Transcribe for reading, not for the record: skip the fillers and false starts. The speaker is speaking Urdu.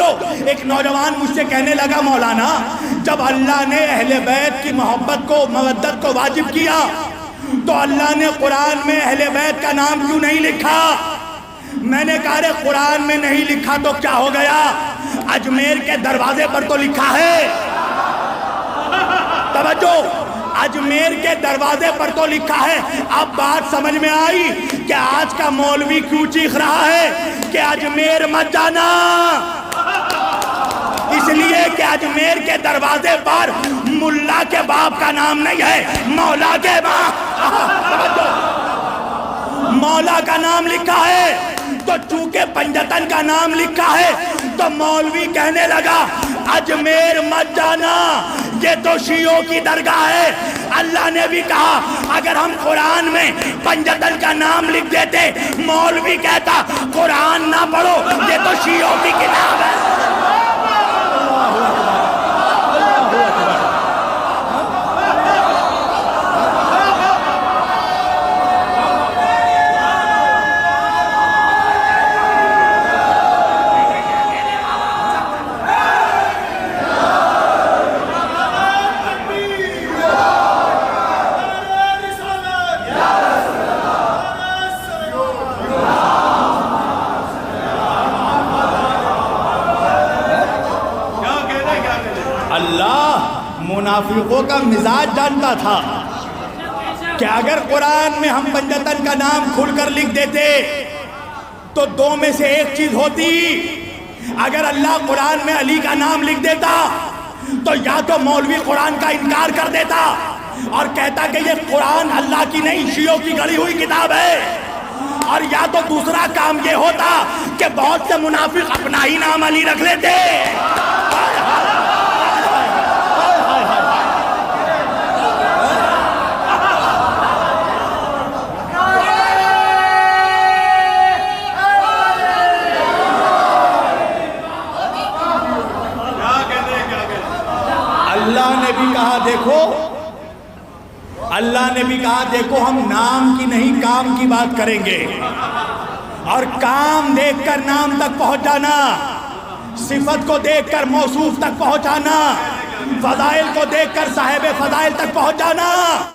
توجہ، ایک نوجوان مجھ سے کہنے لگا مولانا جب اللہ نے اہل بیت کی محبت کو مودت کو واجب کیا تو اللہ نے قرآن میں اہل بیت کا نام کیوں نہیں لکھا؟ میں نے کہا رے قرآن میں نہیں لکھا تو کیا ہو گیا؟ اجمیر کے دروازے پر تو لکھا ہے۔ توجہ، اجمیر کے دروازے پر تو لکھا ہے۔ اب بات سمجھ میں آئی کہ آج کا مولوی کیوں چیخ رہا ہے کہ اجمیر مت جانا؟ اس لیے کہ اجمیر کے دروازے پر ملا کے باپ کا نام نہیں ہے، مولا کے باپ، مولا کا نام لکھا ہے۔ تو چونکہ پنجتن کا نام لکھا ہے تو مولوی کہنے لگا اجمیر مت جانا، یہ تو شیعوں کی درگاہ ہے۔ اللہ نے بھی کہا اگر ہم قرآن میں پنجتن کا نام لکھ دیتے، مولوی کہتا قرآن نہ پڑھو، یہ تو شیعوں کی کتاب ہے۔ اللہ منافقوں کا مزاج جانتا تھا کہ اگر قرآن میں ہم پنجتن کا نام کھل کر لکھ دیتے تو دو میں سے ایک چیز ہوتی، اگر اللہ قرآن میں علی کا نام لکھ دیتا تو یا تو مولوی قرآن کا انکار کر دیتا اور کہتا کہ یہ قرآن اللہ کی نہیں شیعوں کی گڑھی ہوئی کتاب ہے، اور یا تو دوسرا کام یہ ہوتا کہ بہت سے منافق اپنا ہی نام علی رکھ لیتے۔ اللہ نے بھی کہا دیکھو، اللہ نے بھی کہا دیکھو ہم نام کی نہیں کام کی بات کریں گے، اور کام دیکھ کر نام تک پہنچ جانا، صفت کو دیکھ کر موصوف تک پہنچ جانا، فضائل کو دیکھ کر صاحب فضائل تک پہنچ جانا۔